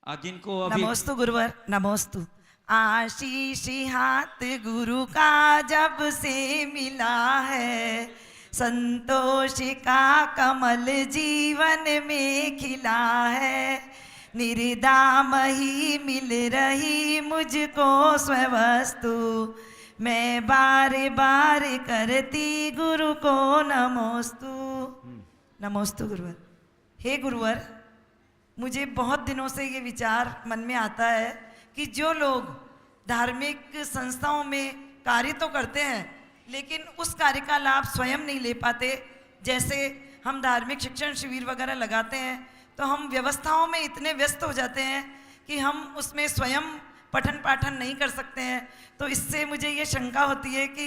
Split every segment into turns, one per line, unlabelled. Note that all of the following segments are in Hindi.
आज जिनको अभी
नमोस्तु गुरुवर, नमोस्तु। आशीष हाथ गुरु का जब से मिला है, संतोष का कमल जीवन में खिला है। निर्दाम ही मिल रही मुझको स्ववस्तु, मैं बार बार करती गुरु को नमोस्तु। नमोस्तु गुरुवर। हे गुरुवर, मुझे बहुत दिनों से ये विचार मन में आता है कि जो लोग धार्मिक संस्थाओं में कार्य तो करते हैं लेकिन उस कार्य का लाभ स्वयं नहीं ले पाते। जैसे हम धार्मिक शिक्षण शिविर वगैरह लगाते हैं तो हम व्यवस्थाओं में इतने व्यस्त हो जाते हैं कि हम उसमें स्वयं पठन पाठन नहीं कर सकते हैं। तो इससे मुझे ये शंका होती है कि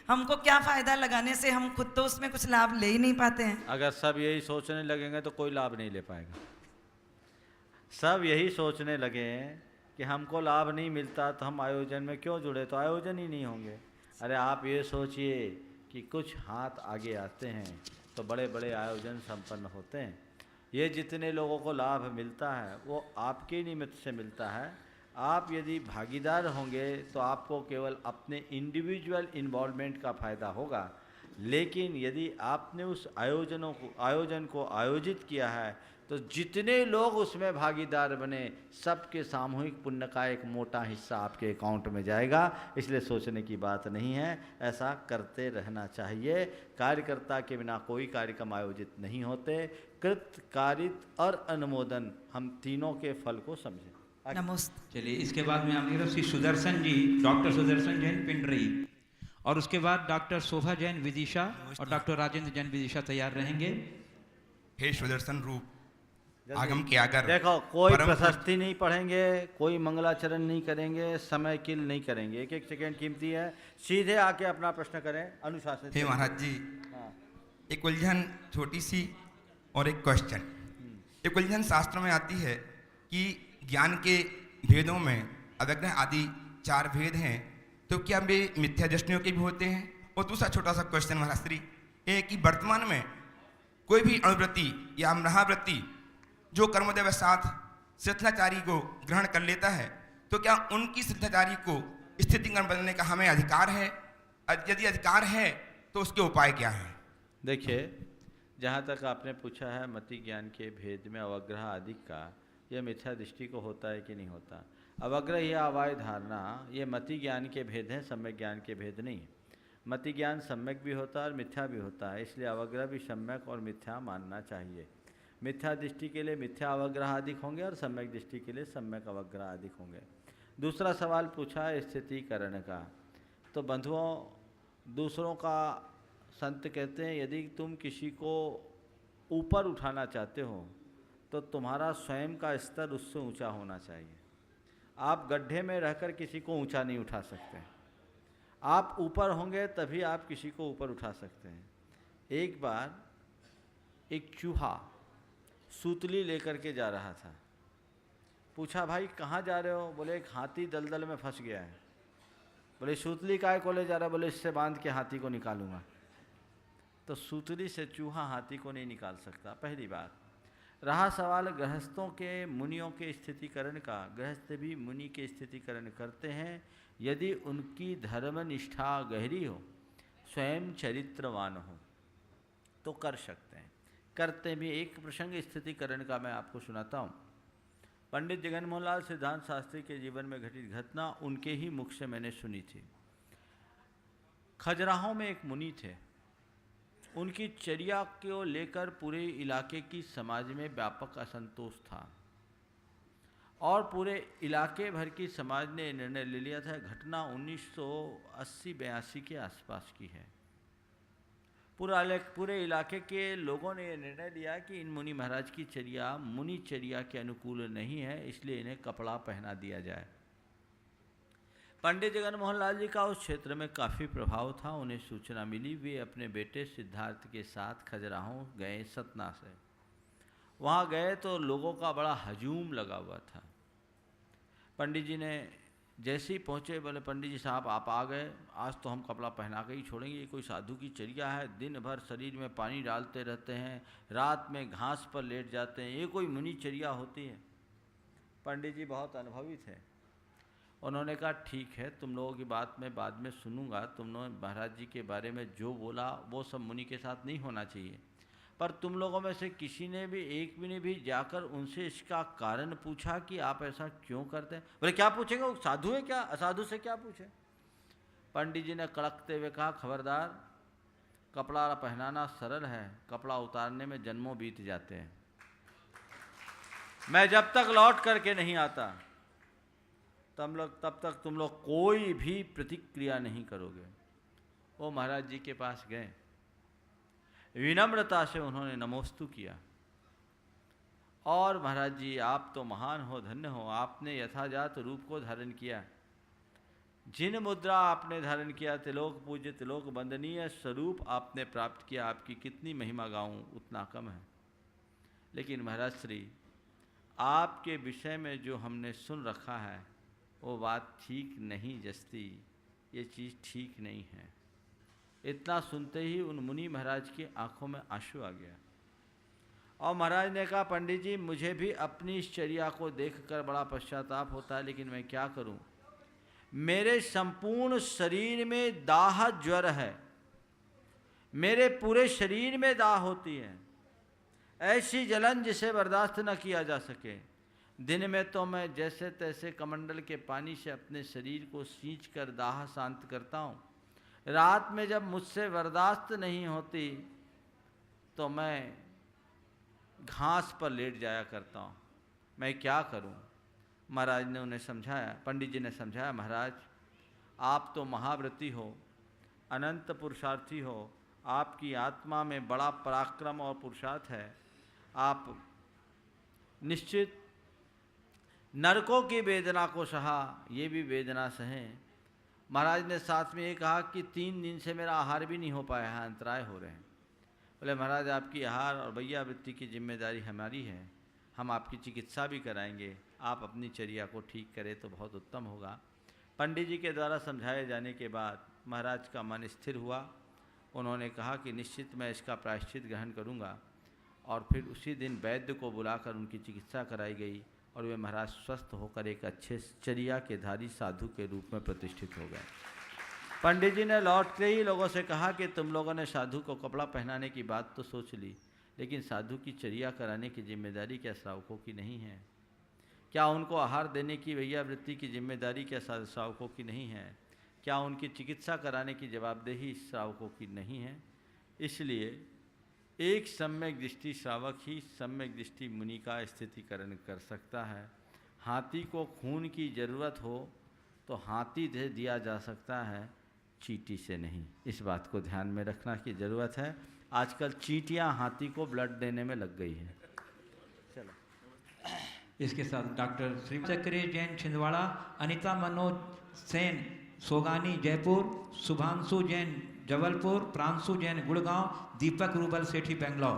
हमको क्या फ़ायदा लगाने से हम खुद तो उसमें कुछ लाभ ले ही नहीं पाते हैं।
अगर सब यही सोचने लगेंगे तो कोई लाभ नहीं ले पाएगा। सब यही सोचने लगे कि हमको लाभ नहीं मिलता तो हम आयोजन में क्यों जुड़े, तो आयोजन ही नहीं होंगे। अरे आप ये सोचिए कि कुछ हाथ आगे आते हैं तो बड़े बड़े आयोजन संपन्न होते हैं। ये जितने लोगों को लाभ मिलता है वो आपके निमित्त से मिलता है। आप यदि भागीदार होंगे तो आपको केवल अपने इंडिविजुअल इन्वॉल्वमेंट का फ़ायदा होगा, लेकिन यदि आपने उस आयोजन को आयोजित किया है तो जितने लोग उसमें भागीदार बने सबके सामूहिक पुण्य का एक मोटा हिस्सा आपके अकाउंट में जाएगा। इसलिए सोचने की बात नहीं है, ऐसा करते रहना चाहिए। कार्यकर्ता के बिना कोई कार्यक्रम आयोजित नहीं होते। कृत, कारित और अनुमोदन, हम तीनों के फल को समझें।
नमस्ते।
चलिए, इसके बाद में आपकी तरफ श्री सुदर्शन जी, डॉक्टर सुदर्शन जैन पिंडरी, और उसके बाद डॉक्टर शोभा जैन विदिशा और डॉक्टर राजेंद्र जैन विदिशा तैयार रहेंगे।
हे सुदर्शन रूप आगम के आगर,
देखो, कोई प्रशस्ति नहीं पढ़ेंगे, कोई मंगलाचरण नहीं करेंगे, समय किल नहीं करेंगे। एक एक सेकेंड कीमती है। सीधे आके अपना प्रश्न करें अनुशासित।
हे महाराज जी, एक उलझन छोटी सी और एक क्वेश्चन। एक उलझन शास्त्र में आती है कि ज्ञान के भेदों में अवग्रह आदि 4 भेद हैं, तो क्या वे मिथ्या दृष्टियों के भी होते हैं? और दूसरा छोटा सा क्वेश्चन महाराज श्री है कि वर्तमान में कोई भी अणुवृत्ति या अमरावृत्ति जो कर्मोदयवशात श्रद्धाचारी को ग्रहण कर लेता है, तो क्या उनकी श्रद्धाचारी को स्थितिगण बदलने का हमें अधिकार है? यदि अधिकार है तो उसके उपाय क्या हैं?
देखिए, जहाँ तक आपने पूछा है मति ज्ञान के भेद में अवग्रह आदि का, यह मिथ्या दृष्टि को होता है कि नहीं होता। अवग्रह या अवाय धारणा ये मति ज्ञान के भेद हैं, सम्यक ज्ञान के भेद नहीं। मति ज्ञान सम्यक भी होता है और मिथ्या भी होता है, इसलिए अवग्रह भी सम्यक और मिथ्या मानना चाहिए। मिथ्या दृष्टि के लिए मिथ्या अवग्रह अधिक होंगे और सम्यक दृष्टि के लिए सम्यक अवग्रह अधिक होंगे। दूसरा सवाल पूछा है स्थितिकरण का, तो बंधुओं, दूसरों का संत कहते हैं यदि तुम किसी को ऊपर उठाना चाहते हो तो तुम्हारा स्वयं का स्तर उससे ऊंचा होना चाहिए। आप गड्ढे में रहकर किसी को ऊंचा नहीं उठा सकते। आप ऊपर होंगे तभी आप किसी को ऊपर उठा सकते हैं। एक बार एक चूहा सूतली लेकर के जा रहा था। पूछा, भाई कहाँ जा रहे हो? बोले, एक हाथी दलदल में फंस गया है। बोले, सूतली काय को ले जा रहा है? बोले, इससे बांध के हाथी को निकालूंगा। तो सूतली से चूहा हाथी को नहीं निकाल सकता, पहली बात। रहा सवाल गृहस्थों के, मुनियों के स्थितिकरण का, गृहस्थ भी मुनि के स्थितिकरण करते हैं यदि उनकी धर्मनिष्ठा गहरी हो, स्वयं चरित्रवान हो तो कर सकते हैं, करते भी। एक प्रसंग स्थितिकरण का मैं आपको सुनाता हूँ। पंडित जगन मोहन लाल सिद्धांत शास्त्री के जीवन में घटित घटना उनके ही मुख से मैंने सुनी थी। खजुराहो में एक मुनि थे। उनकी चर्या को लेकर पूरे इलाके की समाज में व्यापक असंतोष था और पूरे इलाके भर की समाज ने निर्णय ले लिया था। घटना 1980-82 के आसपास की है। पूरे इलाके के लोगों ने निर्णय लिया कि इन मुनि महाराज की चर्या मुनि चर्या के अनुकूल नहीं है, इसलिए इन्हें कपड़ा पहना दिया जाए। पंडित जगन मोहन लाल जी का उस क्षेत्र में काफ़ी प्रभाव था। उन्हें सूचना मिली, वे अपने बेटे सिद्धार्थ के साथ खजुराहो गए सतना से। वहाँ गए तो लोगों का बड़ा हजूम लगा हुआ था। पंडित जी ने जैसे ही पहुँचे, बोले, पंडित जी साहब आप आ गए, आज तो हम कपड़ा पहना के ही छोड़ेंगे। ये कोई साधु की चर्या है? दिन भर शरीर में पानी डालते रहते हैं, रात में घास पर लेट जाते हैं, ये कोई मुनि चर्या होती है? पंडित जी बहुत अनुभवी थे। उन्होंने कहा ठीक है, तुम लोगों की बात मैं बाद में सुनूंगा, तुमने महाराज जी के बारे में जो बोला वो सब मुनि के साथ नहीं होना चाहिए, पर तुम लोगों में से किसी ने भी एक भी ने भी जाकर उनसे इसका कारण पूछा कि आप ऐसा क्यों करते हैं? बोले क्या पूछेंगे, वो साधु है क्या, असाधु से क्या पूछे? पंडित जी ने कड़कते हुए कहा खबरदार, कपड़ा पहनाना सरल है, कपड़ा उतारने में जन्मों बीत जाते हैं। मैं जब तक लौट करके नहीं आता तब तक तुम लोग कोई भी प्रतिक्रिया नहीं करोगे। वो महाराज जी के पास गए, विनम्रता से उन्होंने नमोस्तु किया और महाराज जी आप तो महान हो, धन्य हो, आपने यथाजात रूप को धारण किया। जिन मुद्रा आपने धारण किया, तिलोक पूज्य तिलोक वंदनीय स्वरूप आपने प्राप्त किया, आपकी कितनी महिमा गाऊं उतना कम है। लेकिन महाराज श्री, आपके विषय में जो हमने सुन रखा है वो बात ठीक नहीं जचती, ये चीज़ ठीक नहीं है। इतना सुनते ही उन मुनि महाराज की आंखों में आंसू आ गया और महाराज ने कहा पंडित जी मुझे भी अपनी इस चर्या को देखकर बड़ा पश्चाताप होता है, लेकिन मैं क्या करूं, मेरे संपूर्ण शरीर में दाह ज्वर है, मेरे पूरे शरीर में दाह होती है, ऐसी जलन जिसे बर्दाश्त न किया जा सके। दिन में तो मैं जैसे तैसे कमंडल के पानी से अपने शरीर को सींच कर दाह शांत करता हूँ, रात में जब मुझसे बर्दाश्त नहीं होती तो मैं घास पर लेट जाया करता हूँ, मैं क्या करूँ? महाराज ने उन्हें समझाया, पंडित जी ने समझाया, महाराज आप तो महाव्रती हो, अनंत पुरुषार्थी हो, आपकी आत्मा में बड़ा पराक्रम और पुरुषार्थ है, आप निश्चित नरकों की वेदना को सहा, ये भी वेदना सहें। महाराज ने साथ में ये कहा कि 3 दिन से मेरा आहार भी नहीं हो पाया है, अंतराय हो रहे हैं। बोले महाराज आपकी आहार और वैयावृत्ति की जिम्मेदारी हमारी है, हम आपकी चिकित्सा भी कराएंगे, आप अपनी चर्या को ठीक करें तो बहुत उत्तम होगा। पंडित जी के द्वारा समझाए जाने के बाद महाराज का मन स्थिर हुआ। उन्होंने कहा कि निश्चित मैं इसका प्रायश्चित ग्रहण करूंगा और फिर उसी दिन वैद्य को बुलाकर उनकी चिकित्सा कराई गई और वे महाराज स्वस्थ होकर एक अच्छे चर्या के धारी साधु के रूप में प्रतिष्ठित हो गए। पंडित जी ने लौटते ही लोगों से कहा कि तुम लोगों ने साधु को कपड़ा पहनाने की बात तो सोच ली, लेकिन साधु की चर्या कराने की जिम्मेदारी क्या श्रावकों की नहीं है? क्या उनको आहार देने की वैयावृत्ति की जिम्मेदारी क्या श्रावकों की नहीं है? क्या उनकी चिकित्सा कराने की जवाबदेही श्रावकों की नहीं है? इसलिए एक सम्यक दृष्टि श्रावक ही सम्यक दृष्टि मुनि का स्थितिकरण कर सकता है। हाथी को खून की ज़रूरत हो तो हाथी दे दिया जा सकता है, चींटी से नहीं। इस बात को ध्यान में रखना की ज़रूरत है। आजकल चींटियां हाथी को ब्लड देने में लग गई हैं। चलो,
इसके साथ डॉक्टर श्री चक्रे जैन छिंदवाड़ा, अनिता मनोज सेन सोगानी जयपुर, शुभांशु जैन जबलपुर, प्रांशु जैन गुड़गांव, दीपक रूबल सेठी बेंगलोर,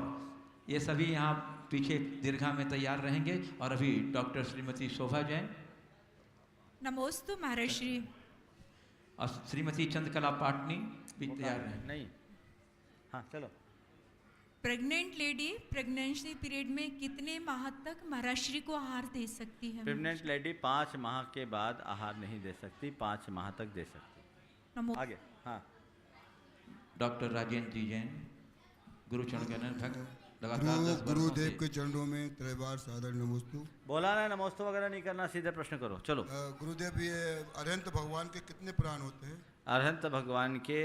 ये सभी यहाँ पीछे दीर्घा में तैयार रहेंगे। और अभी डॉक्टर श्रीमती शोभा जैन,
नमोस्तु महाराज श्री,
और श्रीमती चंद्रकला पाटनी भी तैयार रहेंगे।
नहीं, हाँ चलो।
प्रेग्नेंट लेडी प्रेगनेंसी पीरियड में कितने माह तक महाराज श्री को आहार दे सकती है?
प्रेग्नेंट लेडी 5 माह के बाद आहार नहीं दे सकती, 5 माह तक दे सकती।
नमो
आगे, हाँ।
डॉक्टर राजेंद्र जी जैन, गुरु चरण के भक्त, लगातार 10 वर्षों
गुरुदेव
से
के चरणों में त्रैवार सादर नमोस्तु।
बोला ना, नमोस्तु वगैरह नहीं करना, सीधे प्रश्न करो। चलो।
गुरुदेव, ये अरहंत भगवान के कितने प्राण होते हैं?
अरहंत भगवान के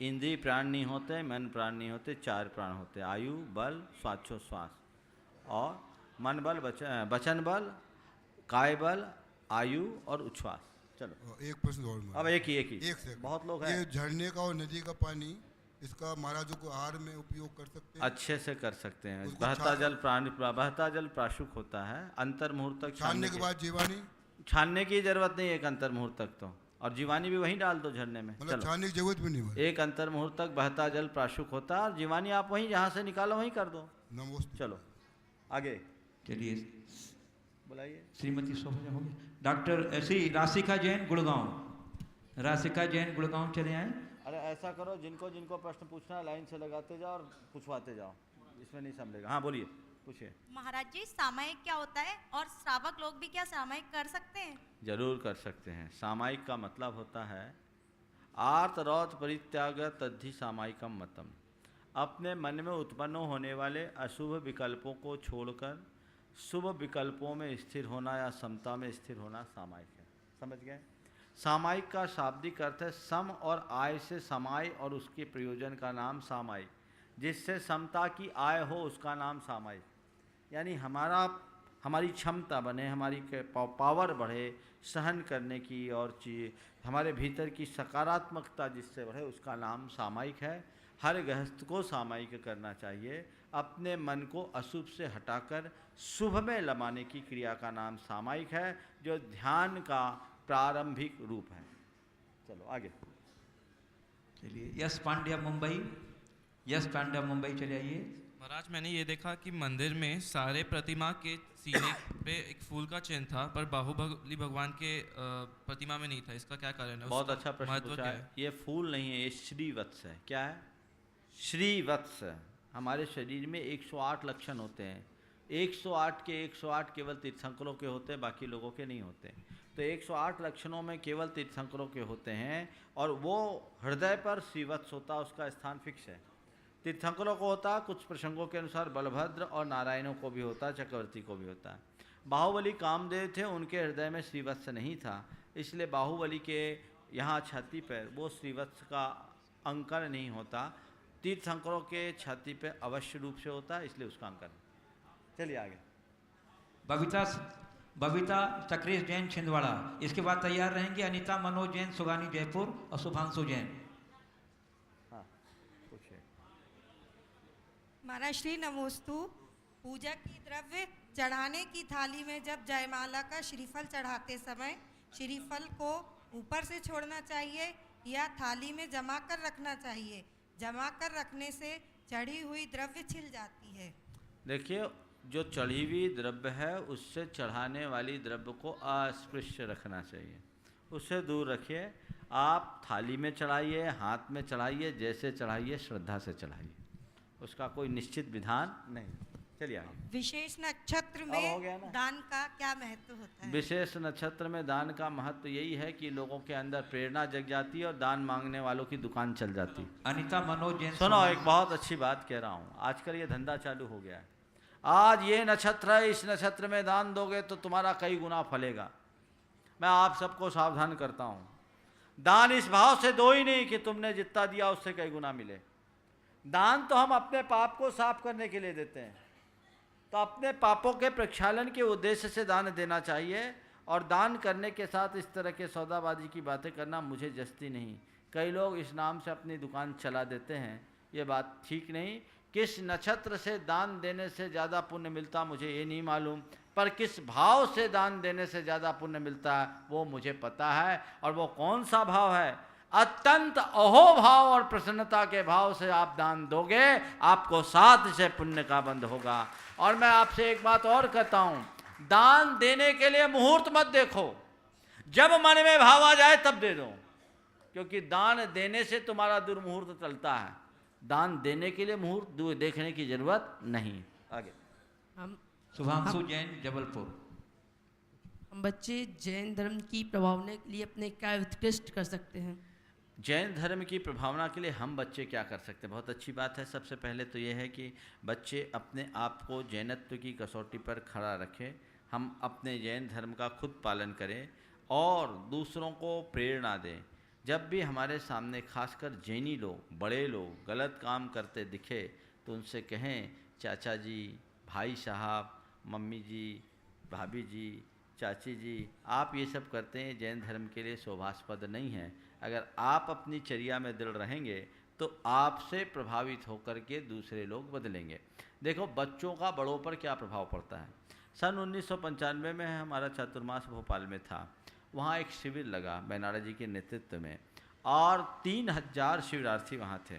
इंद्रिय प्राण नहीं होते, मन प्राण नहीं होते, 4 प्राण होते, आयु, बल, श्वासोश्वास और मन बल, वचन बल, काय बल, आयु और उच्छ्वास। चलो,
एक प्रश्न और
अब एक ही
एक सेकंड।
बहुत लोग हैं।
ये झरने का और नदी का पानी, इसका महाराजों को आहार में उपयोग कर सकते हैं?
अच्छे से कर सकते हैं।
उसको
बहता जल बहता जल प्राशुक होता है, अंतर मुहूर्त तक
छानने के बाद जीवानी?
छानने की जरूरत नहीं, एक अंतर मुहूर्त तक तो, और जीवानी भी वहीं डाल दो झरने में।
मतलब छानने की जरूरत भी नहीं है?
एक अंतर मुहूर्त तक बहता जल प्राशुक होता है और जीवानी आप वहीं जहाँ से निकालो वहीं कर दो।
नमोस्तु।
चलो आगे
चलिए,
बुलाइए।
श्रीमती शोभा जैन हो गई। डॉक्टर ऐसी राशिका जैन गुड़गांव, राशिका जैन गुड़गांव चले आए।
अरे ऐसा करो, जिनको जिनको प्रश्न पूछना है लाइन से लगाते जाओ और पूछवाते जाओ, इसमें नहीं संभलेगा। हाँ बोलिए। पूछिए।
महाराज जी, सामायिक क्या होता है और श्रावक लोग भी क्या सामायिक कर सकते हैं?
जरूर कर सकते हैं। सामायिक का मतलब होता है आर्त रौत परित्याग तद्धि सामायिकम मतम। अपने मन में उत्पन्न होने वाले अशुभ विकल्पों को छोड़कर शुभ विकल्पों में स्थिर होना या समता में स्थिर होना सामायिक है। समझ गए? सामायिक का शाब्दिक अर्थ है सम और आय से समाय और उसके प्रयोजन का नाम सामायिक। जिससे समता की आय हो उसका नाम सामायिक। यानी हमारी क्षमता बने, हमारी पावर बढ़े सहन करने की, और हमारे भीतर की सकारात्मकता जिससे बढ़े उसका नाम सामायिक है। हर गृहस्थ को सामायिक करना चाहिए। अपने मन को अशुभ से हटाकर शुभ में लमाने की क्रिया का नाम सामायिक है, जो ध्यान का प्रारंभिक रूप है। चलो आगे
चलिए। यश पांड्या मुंबई, यश पांड्या मुंबई चले आइए।
महाराज, मैंने ये देखा कि मंदिर में सारे प्रतिमा के सीने पे एक फूल का चिन्ह था, पर बाहुबली भगवान के प्रतिमा में नहीं था। इसका क्या कारण है?
बहुत अच्छा प्रश्न पूछा है। ये फूल नहीं है, ये श्रीवत्स है। क्या है? श्रीवत्स। हमारे शरीर में 108 लक्षण होते हैं। 108 के 108 केवल तीर्थंकरों के होते हैं, बाकी लोगों के नहीं होते। तो 108 लक्षणों में केवल तीर्थंकरों के होते हैं, और वो हृदय पर श्रीवत्स होता है, उसका स्थान फिक्स है। तीर्थंकरों को होता है, कुछ प्रसंगों के अनुसार बलभद्र और नारायणों को भी होता है, चक्रवर्ती को भी होता है। बाहुबली कामदेव थे, उनके हृदय में श्रीवत्स नहीं था, इसलिए बाहुबली के यहाँ छाती पर वो श्रीवत्स का अंकन नहीं होता। तीर्थंकरों के छाती पे अवश्य रूप से होता है, इसलिए उसका अंकन। चलिए आगे।
बबीता चक्रेश जैन छिंदवाड़ा। इसके बाद तैयार रहेंगे अनीता मनोज जैन सुगानी जयपुर और शुभांशु जैन।
हाँ पूछिए।
महाराज श्री नमोस्तु। पूजा की द्रव्य चढ़ाने की थाली में जब जयमाला का श्रीफल चढ़ाते समय श्रीफल को ऊपर से छोड़ना चाहिए या थाली में जमा कर रखना चाहिए? जमा कर रखने से चढ़ी हुई द्रव्य छिल जाती है।
देखिए, जो चढ़ी हुई द्रव्य है उससे चढ़ाने वाली द्रव्य को अस्पृश्य रखना चाहिए, उससे दूर रखिए। आप थाली में चढ़ाइए, हाथ में चढ़ाइए, जैसे चढ़ाइए श्रद्धा से चढ़ाइए, उसका कोई निश्चित विधान नहीं। चलिए आगे।
विशेष नक्षत्र
अब हो गया
में
ना?
दान का क्या महत्व होता है?
विशेष नक्षत्र में दान का महत्व यही है कि लोगों के अंदर प्रेरणा जग जाती है और दान मांगने वालों की दुकान चल जाती है।
अनीता मनोज जैन।
सुनो, एक बहुत अच्छी बात कह रहा हूँ। आजकल ये धंधा चालू हो गया है। आज ये नक्षत्र है, इस नक्षत्र में दान दोगे तो तुम्हारा कई गुना फलेगा। मैं आप सबको सावधान करता हूँ, दान इस भाव से दो ही नहीं कि तुमने जितना दिया उससे कई गुना मिले। दान तो हम अपने पाप को साफ करने के लिए देते हैं, तो अपने पापों के प्रक्षालन के उद्देश्य से दान देना चाहिए। और दान करने के साथ इस तरह के सौदाबाजी की बातें करना मुझे जचती नहीं। कई लोग इस नाम से अपनी दुकान चला देते हैं, ये बात ठीक नहीं। किस नक्षत्र से दान देने से ज़्यादा पुण्य मिलता मुझे ये नहीं मालूम, पर किस भाव से दान देने से ज़्यादा पुण्य मिलता है वो मुझे पता है। और वो कौन सा भाव है? अत्यंत अहोभाव और प्रसन्नता के भाव से आप दान दोगे, आपको साथ से पुण्य का बंध होगा। और मैं आपसे एक बात और कहता हूँ, दान देने के लिए मुहूर्त मत देखो, जब मन में भाव आ जाए तब दे दो, क्योंकि दान देने से तुम्हारा दुर्मुहूर्त चलता है। दान देने के लिए मुहूर्त देखने की जरूरत नहीं। आगे।
शुभांशु जैन जबलपुर।
हम बच्चे जैन धर्म की प्रभावना के लिए अपने क्या उत्कृष्ट कर सकते हैं?
जैन धर्म की प्रभावना के लिए हम बच्चे क्या कर सकते हैं? बहुत अच्छी बात है। सबसे पहले तो यह है कि बच्चे अपने आप को जैनत्व की कसौटी पर खड़ा रखें। हम अपने जैन धर्म का खुद पालन करें और दूसरों को प्रेरणा दें। जब भी हमारे सामने खासकर जैनी लोग, बड़े लोग गलत काम करते दिखे तो उनसे कहें, चाचा जी, भाई साहब, मम्मी जी, भाभी जी, चाची जी, आप ये सब करते हैं जैन धर्म के लिए शोभास्पद नहीं है। अगर आप अपनी चर्या में दृढ़ रहेंगे तो आपसे प्रभावित होकर के दूसरे लोग बदलेंगे। देखो बच्चों का बड़ों पर क्या प्रभाव पड़ता है। सन 1995 में हमारा चातुर्मास भोपाल में था। वहाँ एक शिविर लगा बैनारा जी के नेतृत्व में और 3000 शिविरार्थी वहाँ थे।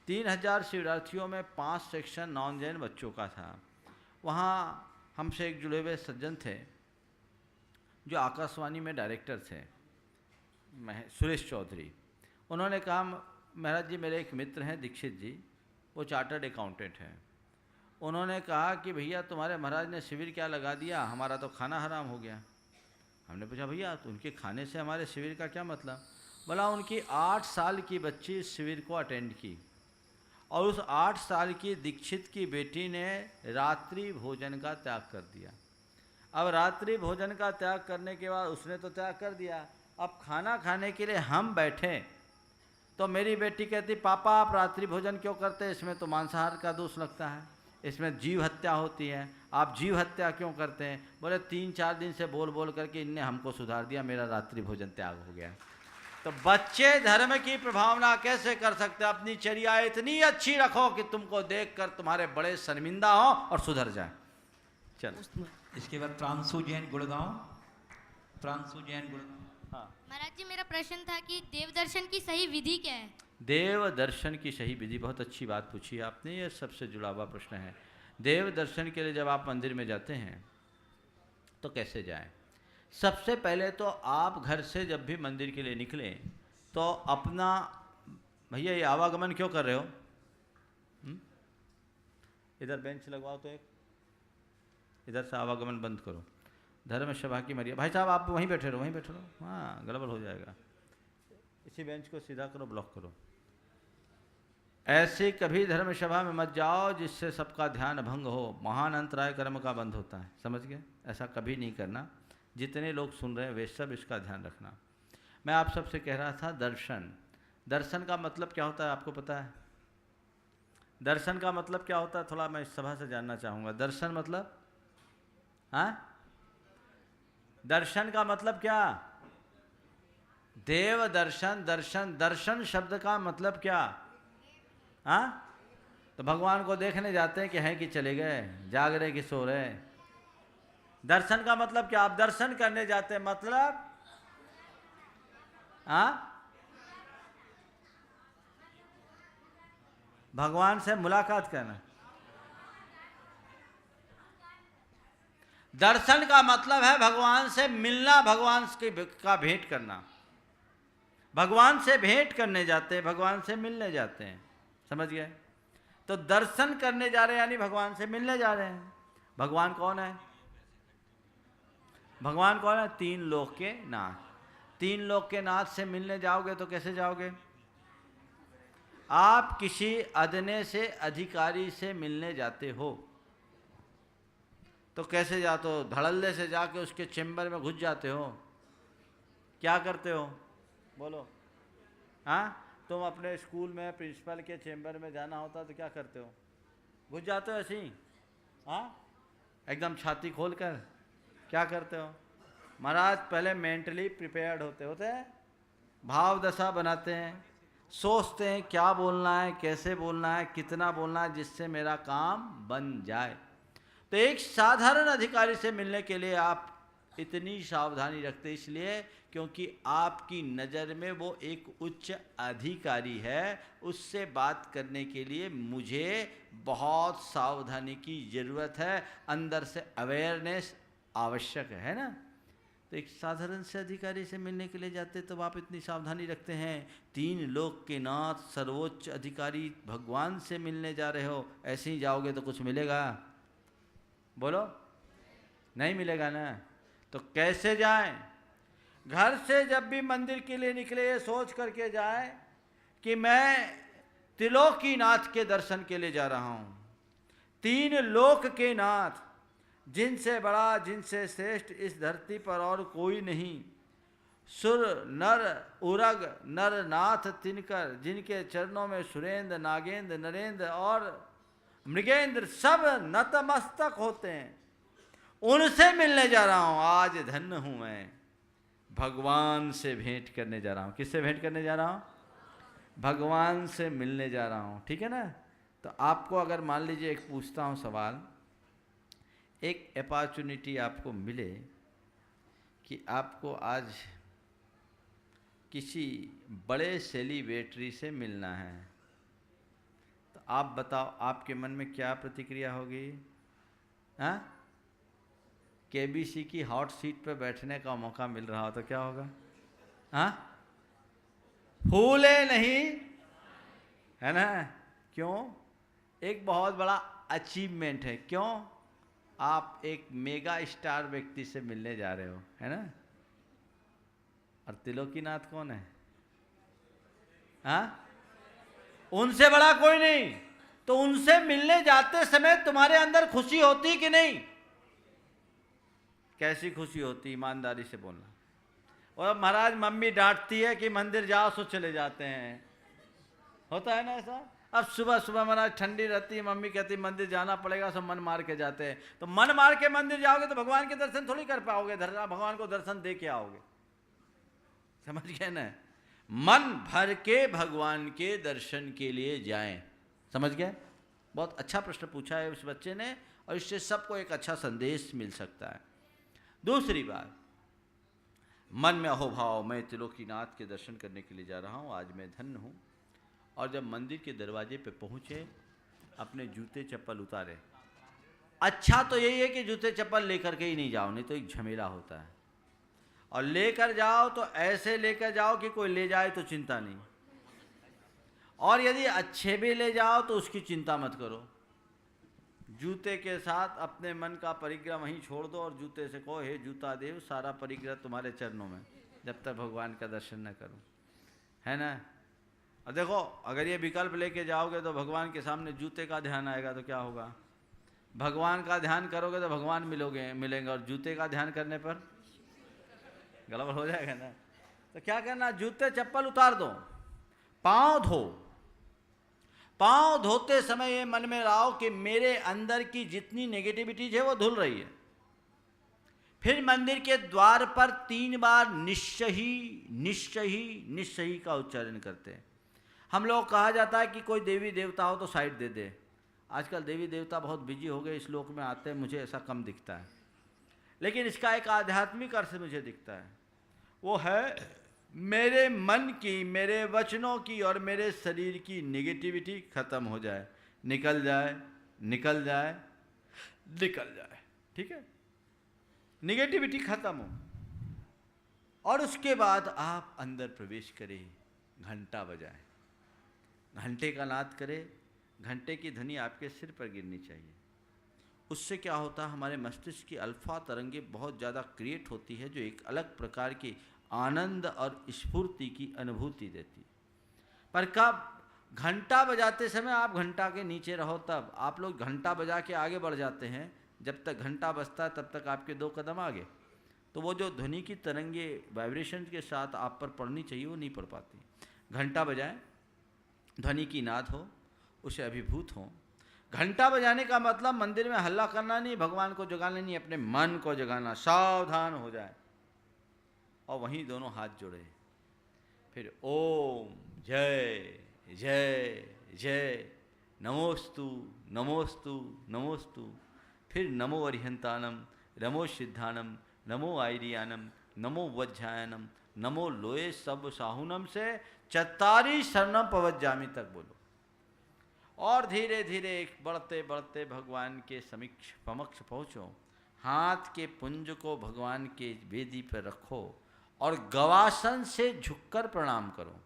3000 शिविरार्थियों में 5 सेक्शन नॉन जैन बच्चों का था। वहाँ हमसे एक जुड़े हुए सज्जन थे जो आकाशवाणी में डायरेक्टर थे, सुरेश चौधरी। उन्होंने कहा, महाराज जी मेरे एक मित्र हैं दीक्षित जी, वो चार्टर्ड अकाउंटेंट हैं, उन्होंने कहा कि भैया तुम्हारे महाराज ने शिविर क्या लगा दिया, हमारा तो खाना हराम हो गया। हमने पूछा भैया तो उनके खाने से हमारे शिविर का क्या मतलब? बोला उनकी 8 साल की बच्ची इस शिविर को अटेंड की और उस 8 साल की दीक्षित की बेटी ने रात्रि भोजन का त्याग कर दिया। अब रात्रि भोजन का त्याग करने के बाद उसने तो त्याग कर दिया, अब खाना खाने के लिए हम बैठे तो मेरी बेटी कहती पापा आप रात्रि भोजन क्यों करते हैं, इसमें तो मांसाहार का दोष लगता है, इसमें जीव हत्या होती है, आप जीव हत्या क्यों करते हैं? बोले 3-4 दिन से बोल बोल करके इनने हमको सुधार दिया, मेरा रात्रि भोजन त्याग हो गया। तो बच्चे धर्म की प्रभावना कैसे कर सकते? अपनी चर्या इतनी अच्छी रखो कि तुमको देखकर तुम्हारे बड़े शर्मिंदा हो और सुधर जाए। चलो
इसके बाद प्रांशु जैन गुड़गांव। प्रांशु जैन गुड़गांव।
हाँ
महाराज जी मेरा प्रश्न था कि देव दर्शन की सही विधि क्या है?
देव दर्शन की सही विधि, बहुत अच्छी बात पूछी आपने, ये सबसे जुड़ा हुआ प्रश्न है। देव दर्शन के लिए जब आप मंदिर में जाते हैं तो कैसे जाएं? सबसे पहले तो आप घर से जब भी मंदिर के लिए निकलें तो अपना, भैया ये आवागमन क्यों कर रहे हो? इधर बेंच लगवाओ तो एक, इधर से आवागमन बंद करो, धर्म सभा की मर्यादा। भाई साहब आप वहीं बैठे रहो, वहीं बैठे रहो, हाँ गड़बड़ हो जाएगा। इसी बेंच को सीधा करो, ब्लॉक करो। ऐसे कभी धर्म सभा में मत जाओ जिससे सबका ध्यान भंग हो, महान अंतराय कर्म का बंद होता है, समझ गए? ऐसा कभी नहीं करना। जितने लोग सुन रहे हैं वे सब इसका ध्यान रखना। मैं आप सबसे कह रहा था दर्शन, दर्शन का मतलब क्या होता है आपको पता है? दर्शन का मतलब क्या होता है थोड़ा मैं इस सभा से जानना चाहूँगा। दर्शन मतलब, हाँ दर्शन का मतलब क्या? देव दर्शन, दर्शन, दर्शन शब्द का मतलब क्या? हाँ तो भगवान को देखने जाते हैं कि हैं कि चले गए, जाग रहे कि सो रहे? दर्शन का मतलब क्या? आप दर्शन करने जाते हैं मतलब, हाँ भगवान से मुलाकात करना। दर्शन का मतलब है भगवान से मिलना, भगवान का भेंट करना। भगवान से भेंट करने जाते हैं, भगवान से मिलने जाते हैं, समझ गए? तो दर्शन करने जा रहे हैं यानी भगवान से मिलने जा रहे हैं। भगवान कौन है? भगवान कौन है? 3 लोक के नाथ। 3 लोक के नाथ से मिलने जाओगे तो कैसे जाओगे? आप किसी अदने से अधिकारी से मिलने जाते हो तो कैसे जाते हो? धड़ल्ले से जाके उसके चेम्बर में घुस जाते हो? क्या करते हो बोलो? हाँ तुम अपने स्कूल में प्रिंसिपल के चेम्बर में जाना होता तो क्या करते हो? घुस जाते हो ऐसे ही, हाँ एकदम छाती खोल कर? क्या करते हो? महाराज पहले मेंटली प्रिपेयर्ड होते हैं, भाव दशा बनाते हैं, सोचते हैं क्या बोलना है, कैसे बोलना है, कितना बोलना है जिससे मेरा काम बन जाए। तो एक साधारण अधिकारी से मिलने के लिए आप इतनी सावधानी रखते इसलिए क्योंकि आपकी नज़र में वो एक उच्च अधिकारी है, उससे बात करने के लिए मुझे बहुत सावधानी की ज़रूरत है, अंदर से अवेयरनेस आवश्यक है ना। तो एक साधारण से अधिकारी से मिलने के लिए जाते तो आप इतनी सावधानी रखते हैं। 3 लोक के नाथ सर्वोच्च अधिकारी भगवान से मिलने जा रहे हो, ऐसे ही जाओगे तो कुछ मिलेगा? बोलो नहीं मिलेगा ना। तो कैसे जाएं? घर से जब भी मंदिर के लिए निकले ये सोच करके जाएं कि मैं त्रिलोकीनाथ के दर्शन के लिए जा रहा हूँ। 3 लोक के नाथ, जिनसे बड़ा जिनसे श्रेष्ठ इस धरती पर और कोई नहीं। सुर नर उरग नर नाथ तिनकर, जिनके चरणों में सुरेंद्र नागेंद्र नरेंद्र और मृगेंद्र सब नतमस्तक होते हैं, उनसे मिलने जा रहा हूँ। आज धन्य हूँ मैं, भगवान से भेंट करने जा रहा हूँ। किससे भेंट करने जा रहा हूँ? भगवान से मिलने जा रहा हूँ, ठीक है ना। तो आपको अगर मान लीजिए एक पूछता हूँ सवाल, एक अपॉर्चुनिटी आपको मिले कि आपको आज किसी बड़े सेलिब्रिटी से मिलना है, तो आप बताओ आपके मन में क्या प्रतिक्रिया होगी? हाँ केबीसी की हॉट सीट पर बैठने का मौका मिल रहा हो तो क्या होगा? हाँ फूले नहीं, है ना? क्यों? एक बहुत बड़ा अचीवमेंट है। क्यों? आप एक मेगा स्टार व्यक्ति से मिलने जा रहे हो, है ना? और त्रिलोकीनाथ कौन है? हाँ, उनसे बड़ा कोई नहीं। तो उनसे मिलने जाते समय तुम्हारे अंदर खुशी होती कि नहीं? कैसी खुशी होती? ईमानदारी से बोलना। और महाराज मम्मी डांटती है कि मंदिर जाओ, सो चले जाते हैं, होता है ना ऐसा? अब सुबह सुबह महाराज ठंडी रहती है, मम्मी कहती है मंदिर जाना पड़ेगा, सब मन मार के जाते हैं। तो मन मार के मंदिर जाओगे तो भगवान के दर्शन थोड़ी कर पाओगे, भगवान को दर्शन दे के आओगे। समझ गए ना? मन भर के भगवान के दर्शन के लिए जाएं। समझ गए? बहुत अच्छा प्रश्न पूछा है उस बच्चे ने, और इससे सबको एक अच्छा संदेश मिल सकता है। दूसरी बात, मन में अहोभाव, मैं त्रिलोकीनाथ के दर्शन करने के लिए जा रहा हूँ, आज मैं धन्य हूँ। और जब मंदिर के दरवाजे पे पहुँचे, अपने जूते चप्पल उतारे। अच्छा तो यही है कि जूते चप्पल लेकर के ही नहीं जाओ, नहीं तो एक झमेला होता है। और लेकर जाओ तो ऐसे लेकर जाओ कि कोई ले जाए तो चिंता नहीं, और यदि अच्छे भी ले जाओ तो उसकी चिंता मत करो। जूते के साथ अपने मन का परिग्रह वहीं छोड़ दो और जूते से कहो, हे जूता देव, सारा परिग्रह तुम्हारे चरणों में, जब तक भगवान का दर्शन न करूं, है ना? और देखो, अगर ये विकल्प लेके जाओगे तो भगवान के सामने जूते का ध्यान आएगा तो क्या होगा? भगवान का ध्यान करोगे तो भगवान मिलेंगे, और जूते का ध्यान करने पर गड़बड़ हो जाएगा ना। तो क्या करना? जूते चप्पल उतार दो, पाँव धो। पाँव धोते समय ये मन में लाओ कि मेरे अंदर की जितनी नेगेटिविटीज है वो धुल रही है। फिर मंदिर के द्वार पर 3 बार निश्चही निश्चही निश्चही का उच्चारण करते हैं। हम लोग, कहा जाता है कि कोई देवी देवता हो तो साइड दे दे। आजकल देवी देवता बहुत बिजी हो गए, इस लोक में आते हैं, मुझे ऐसा कम दिखता है, लेकिन इसका एक आध्यात्मिक अर्थ मुझे दिखता है। वो है मेरे मन की, मेरे वचनों की और मेरे शरीर की नेगेटिविटी खत्म हो जाए, निकल जाए, निकल जाए, निकल जाए। ठीक है? नेगेटिविटी खत्म हो, और उसके बाद आप अंदर प्रवेश करें, घंटा बजाएं, घंटे का नाद करें। घंटे की ध्वनि आपके सिर पर गिरनी चाहिए। उससे क्या होता है? हमारे मस्तिष्क की अल्फा तरंगें बहुत ज़्यादा क्रिएट होती है, जो एक अलग प्रकार की आनंद और स्फूर्ति की अनुभूति देती। पर कब? घंटा बजाते समय आप घंटा के नीचे रहो तब। आप लोग घंटा बजा के आगे बढ़ जाते हैं, जब तक घंटा बजता है तब तक आपके 2 कदम आगे। तो वो जो ध्वनि की तरंगे वाइब्रेशन के साथ आप पर पड़नी चाहिए, वो नहीं पड़ पाती। घंटा बजाएं, ध्वनि की नाद हो, उसे अभिभूत हो। घंटा बजाने का मतलब मंदिर में हल्ला करना नहीं, भगवान को जगाना नहीं, अपने मन को जगाना। सावधान हो जाए, और वहीं दोनों हाथ जोड़े। फिर ओम जय जय जय, नमोस्तु नमोस्तु नमोस्तु। फिर नमो अरिहंतानम, नमो सिद्धानम, नमो आयरियानम, नमो वज्जायनम, नमो लोए सब साहुनम से चत्तारी शरणम पवज्जामी तक बोलो। और धीरे धीरे बढ़ते बढ़ते भगवान के समक्ष पहुँचो। हाथ के पुंज को भगवान के वेदी पर रखो और गवासन से झुककर प्रणाम करो।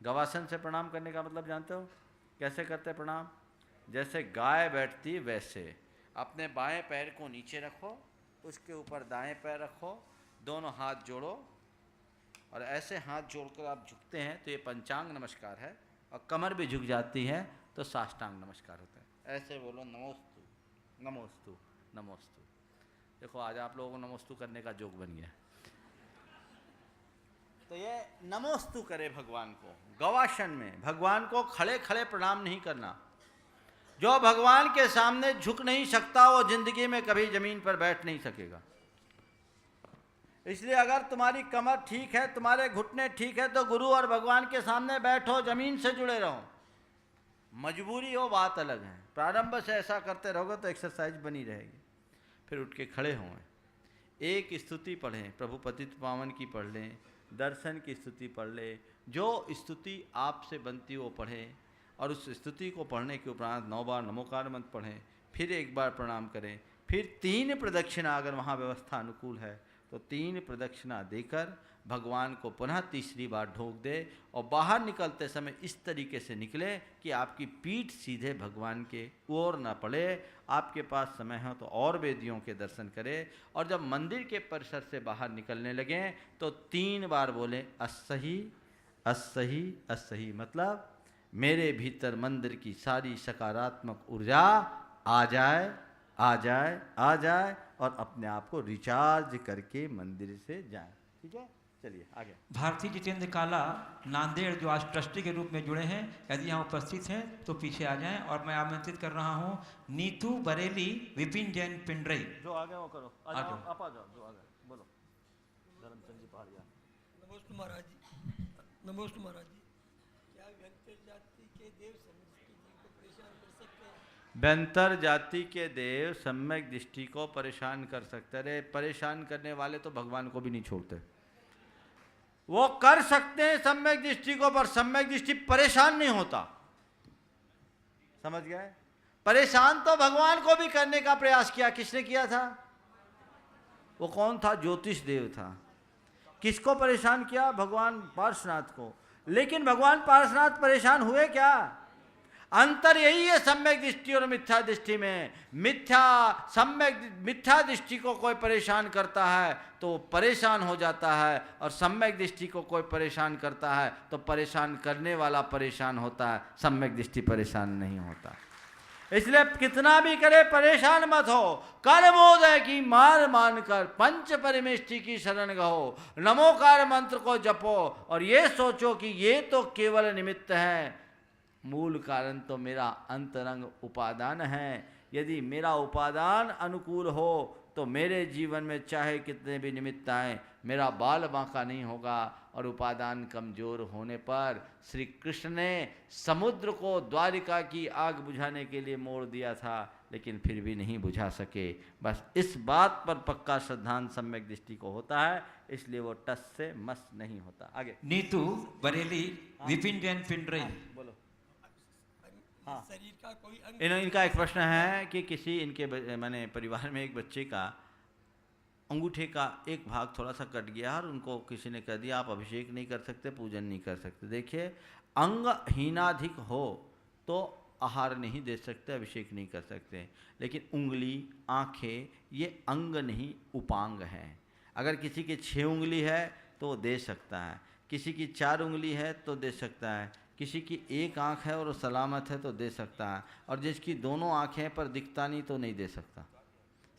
गवासन से प्रणाम करने का मतलब जानते हो? कैसे करते प्रणाम? जैसे गाय बैठती है वैसे। अपने बाएं पैर को नीचे रखो, उसके ऊपर दाएं पैर रखो, दोनों हाथ जोड़ो, और ऐसे हाथ जोड़कर आप झुकते हैं तो ये पंचांग नमस्कार है। और कमर भी झुक जाती है तो साष्टांग नमस्कार होता है। ऐसे बोलो, नमोस्तु नमोस्तु नमोस्तु। देखो, आज आप लोगों को नमोस्तु करने का जोग बन गया। तो ये नमोस्तु करे भगवान को गवासन में। भगवान को खड़े खड़े प्रणाम नहीं करना। जो भगवान के सामने झुक नहीं सकता वो जिंदगी में कभी जमीन पर बैठ नहीं सकेगा। इसलिए अगर तुम्हारी कमर ठीक है, तुम्हारे घुटने ठीक है, तो गुरु और भगवान के सामने बैठो, जमीन से जुड़े रहो। मजबूरी हो बात अलग है। प्रारंभ से ऐसा करते रहोगे तो एक्सरसाइज बनी रहेगी। फिर उठ के खड़े हों, एक स्तुति पढ़ें, प्रभु पतित पावन की पढ़ लें, दर्शन की स्तुति पढ़ लें, जो स्तुति आपसे बनती हो पढ़ें, और उस स्तुति को पढ़ने के उपरांत 9 बार नमोकार मंत्र पढ़ें, फिर 1 बार प्रणाम करें, फिर 3 प्रदक्षिणा अगर वहाँ व्यवस्था अनुकूल है तो 3 प्रदक्षिणा देकर भगवान को पुनः तीसरी बार ढोक दे और बाहर निकलते समय इस तरीके से निकले कि आपकी पीठ सीधे भगवान के ओर न पड़े। आपके पास समय हो तो और वेदियों के दर्शन करें, और जब मंदिर के परिसर से बाहर निकलने लगें तो 3 बार बोलें असही असही असही, मतलब मेरे भीतर मंदिर की सारी सकारात्मक ऊर्जा आ जाए आ जाए आ जाए और अपने आप को रिचार्ज करके मंदिर से जाए। ठीक है, चलिए आगे।
भारती जितेंद्र काला नांदेड़ जो आज ट्रस्टी के रूप में जुड़े हैं, यदि यहाँ उपस्थित हैं तो पीछे आ जाएं। और मैं आमंत्रित कर रहा हूँ नीतू बरेली, विपिन जैन पिंडरई।
जो आ गए वो करो, आ जाओ, आप आ जाओ, जो आ गए बोलो। धर्मचंद जी पहाड़िया।
नमस्ते महाराज जी, नमस्ते महाराज जी। क्या व्यंतर जाति के देव को परेशान कर सकते हैं?
व्यंतर जाति के देव सम्यक दृष्टि को परेशान कर सकते। अरे परेशान करने वाले तो भगवान को भी नहीं छोड़ते। वो कर सकते हैं सम्यक दृष्टि को, पर सम्यक दृष्टि परेशान नहीं होता। समझ गए? परेशान तो भगवान को भी करने का प्रयास किया। किसने किया था? वो कौन था? ज्योतिष देव था। किसको परेशान किया? भगवान पार्श्वनाथ को। लेकिन भगवान पार्श्वनाथ परेशान हुए क्या? अंतर यही है सम्यक दृष्टि और मिथ्या दृष्टि में। मिथ्या दृष्टि को कोई परेशान करता है तो परेशान हो जाता है, और सम्यक दृष्टि को कोई परेशान करता है तो परेशान करने वाला परेशान होता है, सम्यक दृष्टि परेशान नहीं होता। इसलिए कितना भी करे परेशान मत हो। कर्मोदय की मार मानकर पंच परमेष्टि की शरण गहो, नमोकार मंत्र को जपो और ये सोचो कि ये तो केवल निमित्त है, मूल कारण तो मेरा अंतरंग उपादान है। यदि मेरा उपादान अनुकूल हो तो मेरे जीवन में चाहे कितने भी निमित्त आए मेरा बाल बांका नहीं होगा। और उपादान कमजोर होने पर श्री कृष्ण ने समुद्र को द्वारिका की आग बुझाने के लिए मोड़ दिया था, लेकिन फिर भी नहीं बुझा सके। बस इस बात पर पक्का श्रद्धांत सम्यक दृष्टि को होता है, इसलिए वो टस से मस नहीं होता। आगे।
नीतू बरेली, विपिन जैन पिंडरई।
बोलो।
हाँ। शरीर का कोई अंग
इनका एक प्रश्न है कि किसी इनके माने परिवार में एक बच्चे का अंगूठे का एक भाग थोड़ा सा कट गया और उनको किसी ने कह दिया आप अभिषेक नहीं कर सकते, पूजन नहीं कर सकते। देखिए, अंग हीनाधिक हो तो आहार नहीं दे सकते, अभिषेक नहीं कर सकते, लेकिन उंगली, आँखें ये अंग नहीं उपांग हैं। अगर किसी की 6 उंगली है तो दे सकता है, किसी की 4 उंगली है तो दे सकता है, किसी की 1 आँख है और सलामत है तो दे सकता है, और जिसकी दोनों आँखें पर दिखता नहीं तो नहीं दे सकता।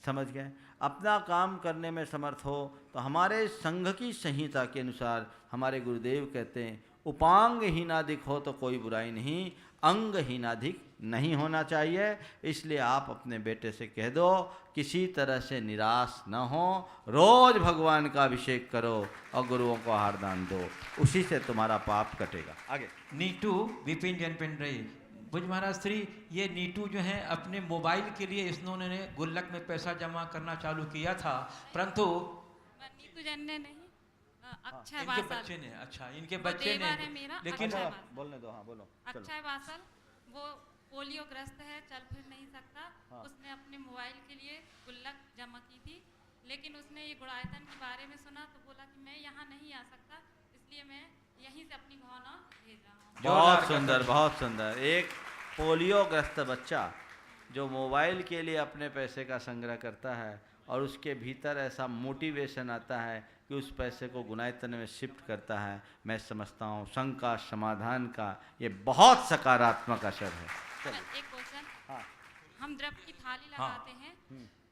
समझ गए? अपना काम करने में समर्थ हो तो हमारे संघ की संहिता के अनुसार हमारे गुरुदेव कहते हैं उपांग हीनाधिक हो तो कोई बुराई नहीं, अंग हीनाधिक नहीं होना चाहिए। इसलिए आप अपने बेटे से कह दो किसी तरह से निराश न हो, रोज भगवान का अभिषेक करो और गुरुओं को आहार दान दो, उसी से तुम्हारा पाप कटेगा। आगे।
नीटू विपिन जैन पिंडरई। भुज महाराज श्री, ये नीटू जो है अपने मोबाइल के लिए इन्होंने गुल्लक में पैसा जमा करना चालू किया था, परंतु
नीतू जैन ने नहीं, अक्षय
इनके
बासल।
बच्चे ने, अच्छा इनके बच्चे ने, लेकिन
बोलने दो। हाँ बोलो।
अक्षय बासल वो पोलियो ग्रस्त है, चल फिर नहीं सकता।
हाँ।
उसने अपने मोबाइल के लिए गुल्लक जमा की थी, लेकिन उसने ये गुड़ायतन के बारे में सुना तो बोला कि मैं यहाँ नहीं आ सकता, इसलिए मैं यहीं से अपनी भावना भेज रहा हूँ।
बहुत सुंदर, बहुत सुंदर। एक पोलियो ग्रस्त बच्चा जो मोबाइल के लिए अपने पैसे का संग्रह करता है और उसके भीतर ऐसा मोटिवेशन आता है कि उस पैसे को गुणायतन में शिफ्ट करता है, मैं समझता हूँ संघ का समाधान का ये बहुत सकारात्मक असर है।
एक क्वेश्चन।
हाँ।
हम द्रव्य की थाली लगाते हैं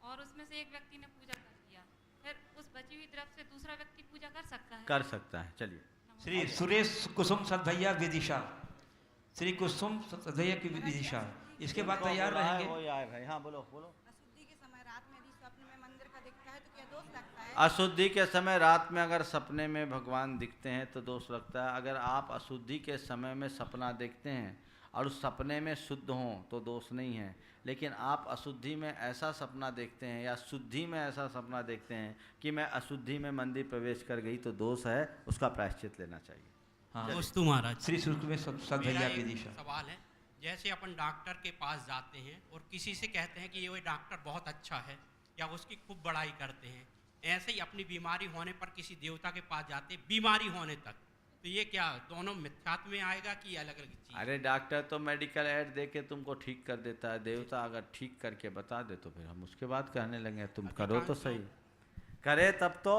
और उसमें से एक व्यक्ति ने पूजा कर दिया, फिर उस बची हुई द्रव्य से दूसरा व्यक्ति पूजा कर सकता है?
कर सकता है। चलिए।
श्री सुरेश कुसुम सदभैया विदिशा, श्री कुसुम सदभैया की विदिशा, इसके बाद तैयार रहेंगे।
वो आए भाई। हाँ बोलो बोलो।
अशुद्धि के समय रात में यदि स्वप्न में मंदिर का दिखता है तो क्या दोष लगता है?
अशुद्धि के समय रात में अगर सपने में भगवान दिखते हैं तो दोष लगता है। अगर आप अशुद्धि के समय में सपना देखते हैं और उस सपने में शुद्ध हों तो दोष नहीं है, लेकिन आप अशुद्धि में ऐसा सपना देखते हैं या शुद्धि में ऐसा सपना देखते हैं कि मैं अशुद्धि में मंदिर प्रवेश कर गई तो दोष है, उसका प्रायश्चित लेना चाहिए।
हाँ।
दोस्तों महाराज,
श्री सुखदेव सदभैया विदिशा।
सवाल है, जैसे अपन डॉक्टर के पास जाते हैं और किसी से कहते हैं कि ये डॉक्टर बहुत अच्छा है या उसकी खूब बड़ाई करते हैं, ऐसे ही अपनी बीमारी होने पर किसी देवता के पास जाते बीमारी होने तक, तो ये क्या दोनों मिथ्यात्व में आएगा कि अलग अलग चीज?
अरे डॉक्टर तो मेडिकल एड दे के तुमको ठीक कर देता है, देवता अगर ठीक करके बता दे तो फिर हम उसके बाद कहने लगे तुम करो तो सही, करे तब तो।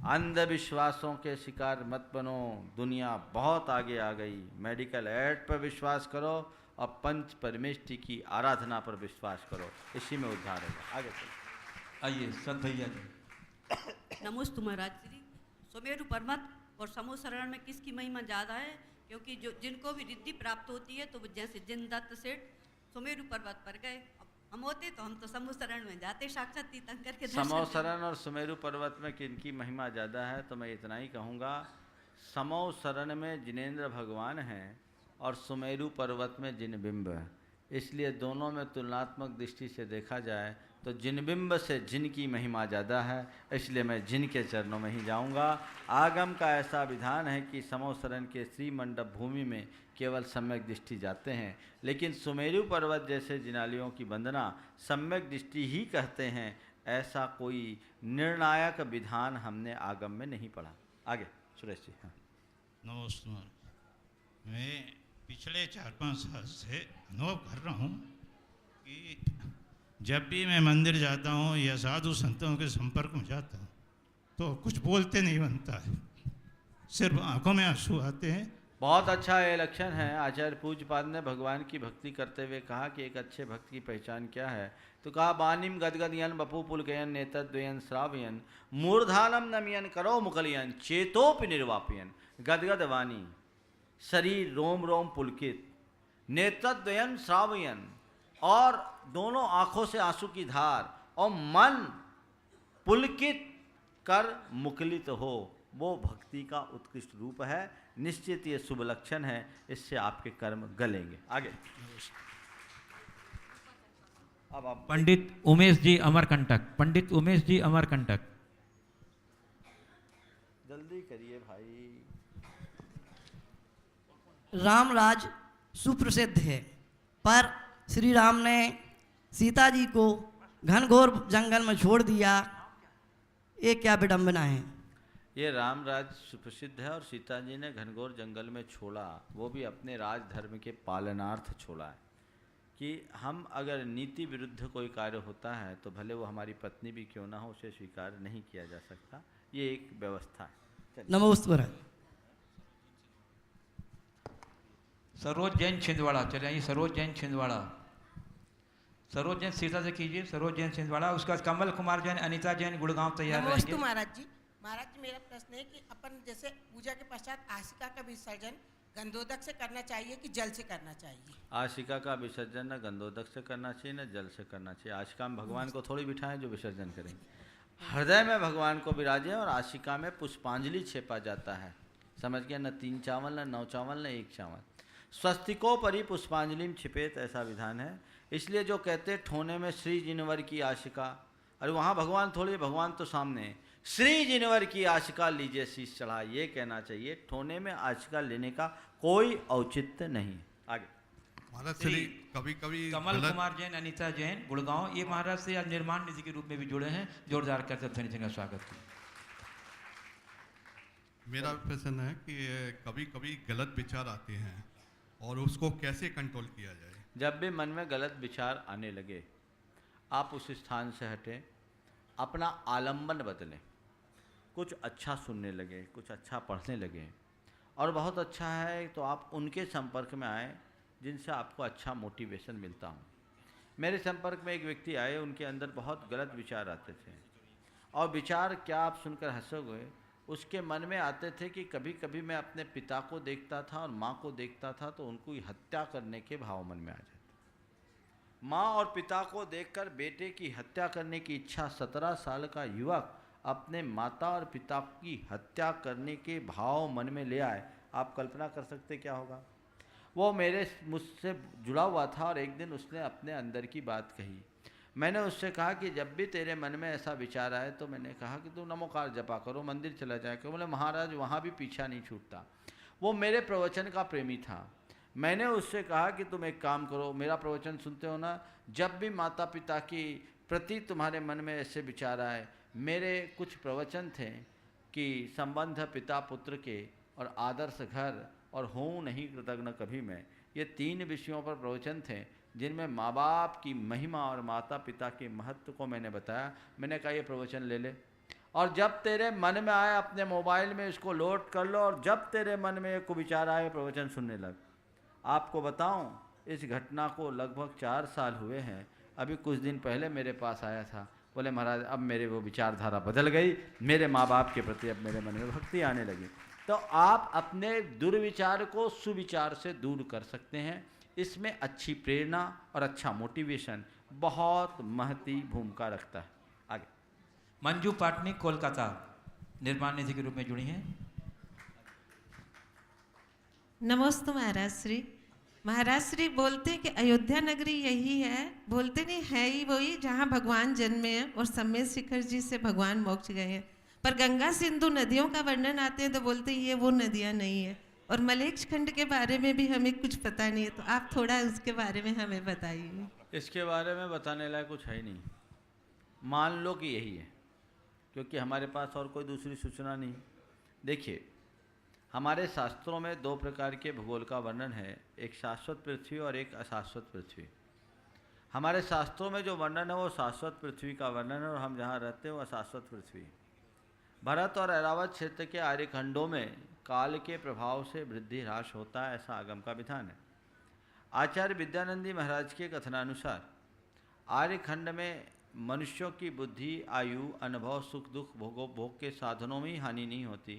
अंधविश्वासों के शिकार मत बनो, दुनिया बहुत आगे आ गई। मेडिकल एड पर विश्वास करो और पंच परमेष्टि की आराधना पर विश्वास करो, इसी में उद्धार होगा। आगे चलो।
आइए सत भैया जी।
नमोस्तु महाराज श्री। सुमेरु पर्वत और समूह शरण में किसकी महिमा ज़्यादा है? क्योंकि जो जिनको भी रिद्धि प्राप्त होती है तो वो जैसे जिनदत्त सेठ सुमेरु पर्वत पर गए, हम होते तो हम तो समूह शरण में जाते, साक्षात तीर्थंकर के दर्शन
समूह शरण और सुमेरु पर्वत में किनकी महिमा ज़्यादा है? तो मैं इतना ही कहूँगा, समूह शरण में जिनेंद्र भगवान हैं और सुमेरु पर्वत में जिनबिंब है। इसलिए दोनों में तुलनात्मक दृष्टि से देखा जाए तो जिनबिंब से जिन की महिमा ज़्यादा है, इसलिए मैं जिन के चरणों में ही जाऊंगा। आगम का ऐसा विधान है कि समूह शरण के श्री मंडप भूमि में केवल सम्यक दृष्टि जाते हैं, लेकिन सुमेरु पर्वत जैसे जिनालियों की वंदना सम्यक दृष्टि ही कहते हैं। ऐसा कोई निर्णायक विधान हमने आगम में नहीं पढ़ा। आगे सुरेश जी। हाँ
नमस्कार। मैं पिछले 4-5 साल से अनुभव कर रहा हूँ कि जब भी मैं मंदिर जाता हूँ या साधु संतों के संपर्क में जाता हूँ तो कुछ बोलते नहीं बनता है, सिर्फ आंखों में आंसू आते हैं।
बहुत अच्छा ये लक्षण है। आचार्य पूज्यपाद ने भगवान की भक्ति करते हुए कहा कि एक अच्छे भक्त की पहचान क्या है? तो कहा, बानिम गदगदयन बपू पुलकयन नेतद्वयन श्रावयन मूर्धानम नमयन करो मुकलियन चेतोपि निर्वापयन। गदगद वाणी, शरीर रोम रोम पुलकित, नेतद्वयन श्रावयन और दोनों आँखों से आंसू की धार और मन पुलकित कर मुकलित हो, वो भक्ति का उत्कृष्ट रूप है। निश्चित ये शुभ लक्षण है, इससे आपके कर्म गलेंगे। आगे अब आप
पंडित उमेश जी अमरकंटक, पंडित उमेश जी अमरकंटक।
जल्दी करिए भाई।
रामराज सुप्रसिद्ध है, पर श्री राम ने सीता जी को घनघोर जंगल में छोड़ दिया, ये क्या विडंबना है?
ये रामराज सुप्रसिद्ध है और सीता जी ने घनघोर जंगल में छोड़ा, वो भी अपने राजधर्म के पालनार्थ छोड़ा है। कि हम अगर नीति विरुद्ध कोई कार्य होता है तो भले वो हमारी पत्नी भी क्यों ना हो, उसे स्वीकार नहीं किया जा सकता। ये एक व्यवस्था है।
नमस्कार।
सरोज जैन छिंदवाड़ा। चले आइए सरोज जैन छिंदवाड़ा। सरोज जैन सीता से कीजिए, सरोज जैन छिंदवाड़ा। उसके बाद कमल कुमार जैन, अनीता जैन गुड़गांव तैयार रहेंगे।
नमस्ते महाराज जी। महाराज जी मेरा प्रश्न है कि अपन जैसे पूजा के पश्चात आशिका का विसर्जन गंधोदक से करना चाहिए कि जल से करना चाहिए?
आशिका का विसर्जन न गंधोदक से करना चाहिए न जल से करना चाहिए। आशिका में भगवान को थोड़ी बिठाएं जो विसर्जन करेंगे। हृदय में भगवान को विराजे और आशिका में पुष्पांजलि छेपा जाता है। समझ गया? न 3 चावल न 9 चावल न 1 चावल। स्वस्तिकों पर ही पुष्पांजलि छिपेत, ऐसा विधान है। इसलिए जो कहते ठोने में श्री जिनवर की आशिका, अरे वहाँ भगवान थोड़ी, भगवान तो सामने है। श्री जिनवर की आशिका लीजिए शीश चढ़ा, ये कहना चाहिए। ठोने में आशिका लेने का कोई औचित्य नहीं। आगे
महाराज श्री कभी कभी
कमल कुमार जैन, अनीता जैन गुड़गांव, ये महाराज से आज निर्माण निधि के रूप में भी जुड़े हैं। जोरदार करते ध्वनि सिंह का स्वागत।
मेरा प्रश्न है कि कभी कभी गलत विचार आते हैं और उसको कैसे कंट्रोल किया जाए?
जब भी मन में गलत विचार आने लगे, आप उस स्थान से हटें, अपना आलंबन बदलें, कुछ अच्छा सुनने लगे, कुछ अच्छा पढ़ने लगे, और बहुत अच्छा है तो आप उनके संपर्क में आए जिनसे आपको अच्छा मोटिवेशन मिलता हो। मेरे संपर्क में एक व्यक्ति आए, उनके अंदर बहुत गलत विचार आते थे, और विचार क्या आप सुनकर हंसोगे, उसके मन में आते थे कि कभी कभी मैं अपने पिता को देखता था और माँ को देखता था तो उनको हत्या करने के भाव मन में आ जाते। माँ और पिता को देखकर बेटे की हत्या करने की इच्छा 17 साल का युवक अपने माता और पिता की हत्या करने के भाव मन में ले आए। आप कल्पना कर सकते क्या होगा? वो मुझसे जुड़ा हुआ था और एक दिन उसने अपने अंदर की बात कही। मैंने उससे कहा कि जब भी तेरे मन में ऐसा विचार आए तो मैंने कहा कि तू नमोकार जपा करो, मंदिर चला जाए करो। बोले महाराज वहाँ भी पीछा नहीं छूटता। वो मेरे प्रवचन का प्रेमी था। मैंने उससे कहा कि तुम एक काम करो, मेरा प्रवचन सुनते हो ना, जब भी माता पिता की प्रति तुम्हारे मन में ऐसे विचार आए, मेरे कुछ प्रवचन थे कि संबंध पिता पुत्र के और आदर्श घर और हूँ नहीं कृतज्ञ कभी मैं, ये 3 विषयों पर प्रवचन थे जिनमें माँ बाप की महिमा और माता पिता के महत्व को मैंने बताया। मैंने कहा ये प्रवचन ले ले, और जब तेरे मन में आए अपने मोबाइल में इसको लोड कर लो, और जब तेरे मन में एक विचार आए प्रवचन सुनने लग। आपको बताऊं, इस घटना को लगभग 4 साल हुए हैं। अभी कुछ दिन पहले मेरे पास आया था, बोले महाराज अब मेरे वो विचारधारा बदल गई, मेरे माँ बाप के प्रति अब मेरे मन में भक्ति आने लगी। तो आप अपने दुर्विचार को सुविचार से दूर कर सकते हैं। इसमें अच्छी प्रेरणा और अच्छा मोटिवेशन बहुत महती भूमिका रखता है। आगे
मंजू पाटनी कोलकाता निर्माण निधि के रूप में जुड़ी हैं।
नमस्ते महाराज श्री। महाराज श्री बोलते कि अयोध्या नगरी यही है, बोलते नहीं है ही वही जहाँ भगवान जन्मे हैं और सम्मेद शिखर जी से भगवान मोक्ष गए हैं। पर गंगा सिंधु नदियों का वर्णन आते हैं तो बोलते हैं ये वो नदियाँ नहीं है। और मलेक्ष खंड के बारे में भी हमें कुछ पता नहीं है, तो आप थोड़ा उसके बारे में हमें बताइए।
इसके बारे में बताने लायक कुछ है ही नहीं, मान लो कि यही है, क्योंकि हमारे पास और कोई दूसरी सूचना नहीं। देखिए, हमारे शास्त्रों में 2 प्रकार के भूगोल का वर्णन है, एक शाश्वत पृथ्वी और एक अशाश्वत पृथ्वी। हमारे शास्त्रों में जो वर्णन है वो शाश्वत पृथ्वी का वर्णन है, और हम जहाँ रहते हैं वो अशाश्वत पृथ्वी। भरत और ऐरावत क्षेत्र के आर्यखंडों में काल के प्रभाव से वृद्धि ह्रास होता है, ऐसा आगम का विधान है। आचार्य विद्यानंदी महाराज के कथनानुसार आर्यखंड में मनुष्यों की बुद्धि, आयु, अनुभव, सुख दुख, भोग के साधनों में ही हानि नहीं होती,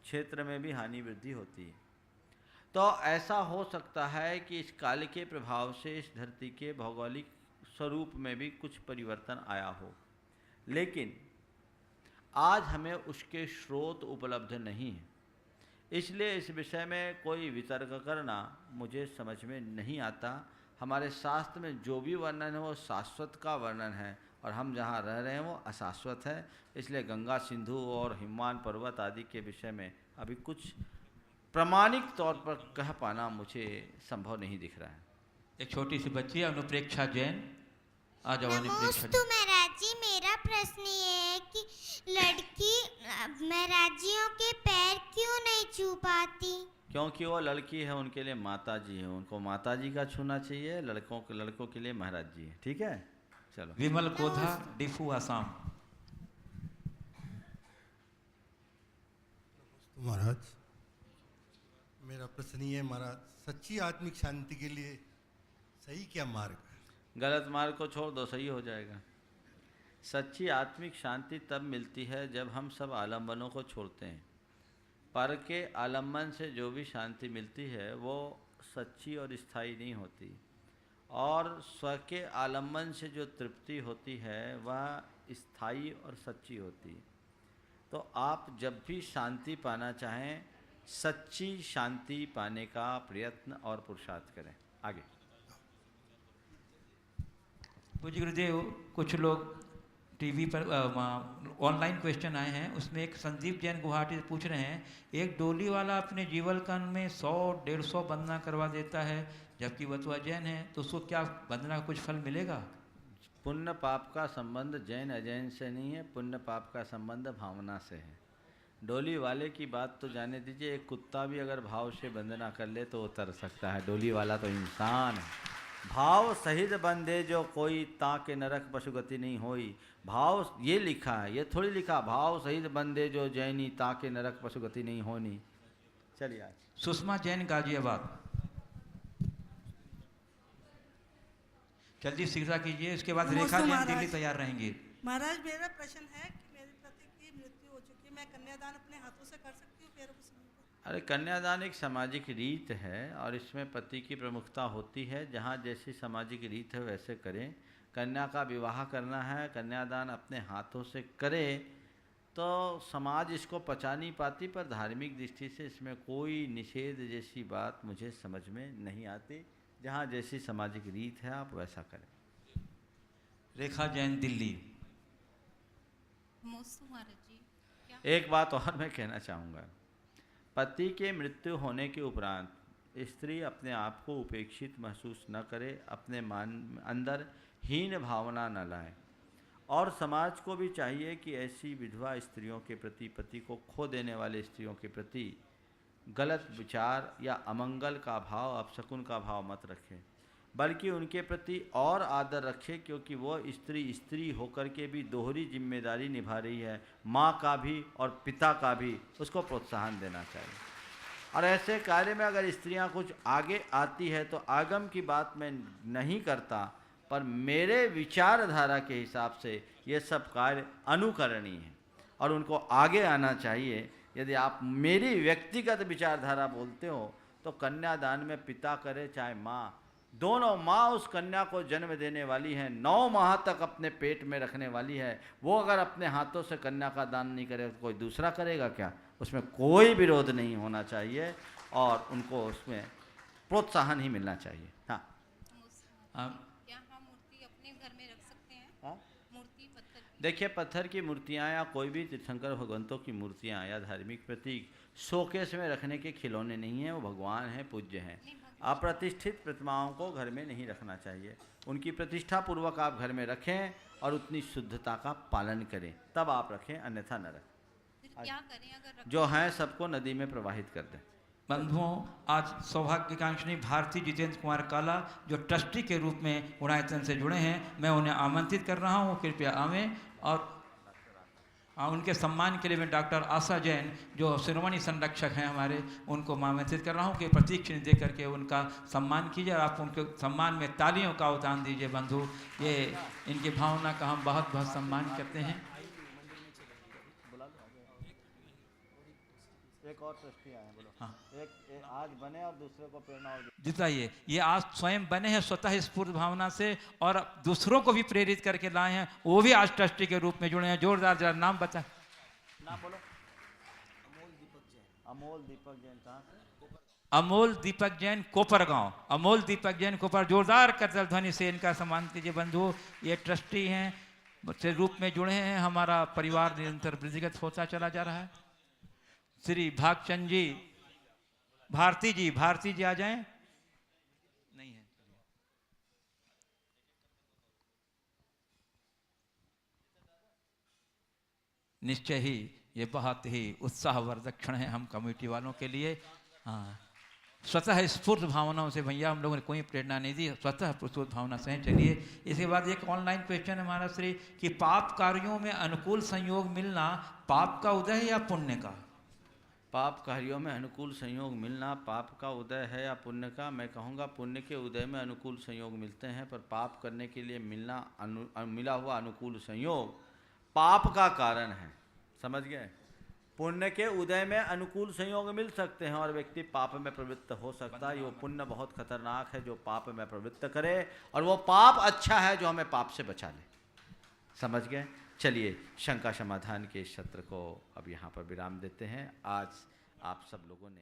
क्षेत्र में भी हानि वृद्धि होती है। तो ऐसा हो सकता है कि इस काल के प्रभाव से इस धरती के भौगोलिक स्वरूप में भी कुछ परिवर्तन आया हो, लेकिन आज हमें उसके स्रोत उपलब्ध नहीं है। इसलिए इस विषय में कोई वितर्क करना मुझे समझ में नहीं आता। हमारे शास्त्र में जो भी वर्णन है वो शाश्वत का वर्णन है, और हम जहाँ रह रहे हैं वो अशाश्वत है। इसलिए गंगा सिंधु और हिमवान पर्वत आदि के विषय में अभी कुछ प्रामाणिक तौर पर कह पाना मुझे संभव नहीं दिख रहा है।
एक छोटी सी बच्ची है अनुप्रेक्षा जैन। आ जाओ अनुप्रेक्षा
नमोस्तु महाराज जी, मेरा प्रश्न ये है कि लड़की महाराजियों के पैर क्यों नहीं छू पाती?
क्योंकि वो लड़की है, उनके लिए माता जी है, उनको माता जी का छूना चाहिए। लड़कों के लिए महाराज जी है। ठीक है, चलो।
विमल कोधा, डिफू, आसाम।
महाराज, मेरा प्रश्न ये है महाराज, सच्ची आत्मिक शांति के लिए सही क्या मार्ग है?
गलत मार्ग को छोड़ दो, सही हो जाएगा। सच्ची आत्मिक शांति तब मिलती है जब हम सब आलम्बनों को छोड़ते हैं। पर के आलम्बन से जो भी शांति मिलती है वो सच्ची और स्थायी नहीं होती, और स्व के आलम्बन से जो तृप्ति होती है वह स्थायी और सच्ची होती है। तो आप जब भी शांति पाना चाहें, सच्ची शांति पाने का प्रयत्न और पुरुषार्थ करें। आगे
पूज्य गुरुदेव, कुछ लोग टीवी पर ऑनलाइन क्वेश्चन आए हैं, उसमें एक संदीप जैन गुवाहाटी से पूछ रहे हैं, एक डोली वाला अपने जीवन काल में 100-150 वंदना करवा देता है, जबकि वतुआ जैन है, तो उसको क्या वंदना का कुछ फल मिलेगा?
पुण्य पाप का संबंध जैन अजैन से नहीं है, पुण्य पाप का संबंध भावना से है। डोली वाले की बात तो जाने दीजिए, एक कुत्ता भी अगर भाव से वंदना कर ले तो उतर सकता है, डोली वाला तो इंसान है। भाव सहित बंदे जो कोई ताके नरक पशुगति नहीं होई। भाव ये लिखा है, ये थोड़ी लिखा भाव सहित बंदे जो जैनी ताके नरक पशुगति नहीं होनी। चलिए आज
सुषमा जैन गाजियाबाद। जल्दी शीघ्रता कीजिए, उसके बाद रेखा जैन दिल्ली तैयार रहेंगी।
महाराज, मेरा प्रश्न है कि मेरे पति की मृत्यु हो चुकी है, मैं कन्यादान अपने हाथों से कर सकती हूँ पैरों को समझकर?
अरे कन्यादान एक सामाजिक रीत है और इसमें पति की प्रमुखता होती है। जहाँ जैसी सामाजिक रीत है वैसे करें। कन्या का विवाह करना है, कन्यादान अपने हाथों से करे तो समाज इसको पचा नहीं पाती, पर धार्मिक दृष्टि से इसमें कोई निषेध जैसी बात मुझे समझ में नहीं आती। जहाँ जैसी सामाजिक रीत है आप वैसा करें।
रेखा जैन दिल्ली।
एक बात और मैं कहना चाहूँगा, पति के मृत्यु होने के उपरांत स्त्री अपने आप को उपेक्षित महसूस न करे, अपने मन अंदर हीन भावना न लाए और समाज को भी चाहिए कि ऐसी विधवा स्त्रियों के प्रति, पति को खो देने वाले स्त्रियों के प्रति गलत विचार या अमंगल का भाव, अपशकुन का भाव मत रखें, बल्कि उनके प्रति और आदर रखें, क्योंकि वो स्त्री होकर के भी दोहरी जिम्मेदारी निभा रही है, माँ का भी और पिता का भी। उसको प्रोत्साहन देना चाहिए। और ऐसे कार्य में अगर स्त्रियां कुछ आगे आती है तो आगम की बात मैं नहीं करता, पर मेरे विचारधारा के हिसाब से ये सब कार्य अनुकरणीय है और उनको आगे आना चाहिए। यदि आप मेरी व्यक्तिगत विचारधारा बोलते हो तो कन्यादान में पिता करे चाहे माँ, दोनों माँ उस कन्या को जन्म देने वाली हैं, 9 माह तक अपने पेट में रखने वाली है। वो अगर अपने हाथों से कन्या का दान नहीं करे तो कोई दूसरा करेगा क्या? उसमें कोई विरोध नहीं होना चाहिए और उनको उसमें प्रोत्साहन ही मिलना चाहिए। हाँ,
क्या हम मूर्ति अपने घर में रख सकते हैं?
हाँ?
मूर्ति पत्थर की?
देखिए, पत्थर की मूर्तियाँ या कोई भी तीर्थंकर भगवंतों की मूर्तियाँ या धार्मिक प्रतीक शोकेस में रखने के खिलौने नहीं हैं, वो भगवान हैं, पूज्य हैं। अप्रतिष्ठित प्रतिमाओं को घर में नहीं रखना चाहिए। उनकी प्रतिष्ठा पूर्वक आप घर में रखें और उतनी शुद्धता का पालन करें, तब आप रखें, अन्यथा न रखें।
क्या करें अगर
जो हैं सबको नदी में प्रवाहित कर दें।
बंधुओं, आज सौभाग्यकांक्षी भारती जितेंद्र कुमार काला जो ट्रस्टी के रूप में गुणायतन से जुड़े हैं, मैं उन्हें आमंत्रित कर रहा हूँ, कृपया आवें। और उनके सम्मान के लिए मैं डॉक्टर आशा जैन जो शिरोमणि संरक्षक हैं हमारे, उनको मैं आमंत्रित कर रहा हूँ कि प्रतीक चिन्ह दे करके उनका सम्मान कीजिए और आप उनके सम्मान में तालियों का उतान दीजिए। बंधु, ये इनकी भावना का हम बहुत बहुत सम्मान करते हैं।
एक और ट्रस्टी आए हैं, बोलो।
हाँ,
एक आज बने और दूसरे को प्रेरणा और
जिताइए। ये आज स्वयं बने हैं स्वतः स्फूर्त भावना से और दूसरों को भी प्रेरित करके लाए हैं, वो भी आज ट्रस्टी के रूप में जुड़े हैं। जोरदार जरा नाम बता।
ना बोलो। अमोल दीपक जैन कहाँ से?
अमोल दीपक जैन कोपरगांव। अमोल दीपक जैन कोपर, जोरदार करतल ध्वनि से इनका सम्मान कीजिए। बंधु, ये ट्रस्टी हैं से रूप में जुड़े हैं। हमारा परिवार निरंतर वृद्धिगत होता चला जा रहा है। श्री भागचंद जी, भारती जी आ जाएं। नहीं है, निश्चय ही ये बहुत ही उत्साहवर्धक क्षण है हम कमेटी वालों के लिए। हाँ, स्वतः स्फूर्त भावनाओं से भैया हम लोगों ने कोई प्रेरणा नहीं दी, स्वतः प्रस्तुत भावना से चलिए। इसके बाद एक ऑनलाइन क्वेश्चन है हमारा श्री कि पाप कार्यों में अनुकूल संयोग मिलना पाप का उदय है या पुण्य का?
पाप कार्यों में अनुकूल संयोग मिलना पाप का उदय है या पुण्य का? मैं कहूँगा पुण्य के उदय में अनुकूल संयोग मिलते हैं, पर पाप करने के लिए मिला हुआ अनुकूल संयोग पाप का कारण है। समझ गए? पुण्य के उदय में अनुकूल संयोग मिल सकते हैं और व्यक्ति पाप में प्रवृत्त हो सकता है। वो पुण्य बहुत खतरनाक है जो पाप में प्रवृत्त करे, और वो पाप अच्छा है जो हमें पाप से बचा ले। समझ गए? चलिए, शंका समाधान के इस सत्र को अब यहाँ पर विराम देते हैं। आज आप सब लोगों ने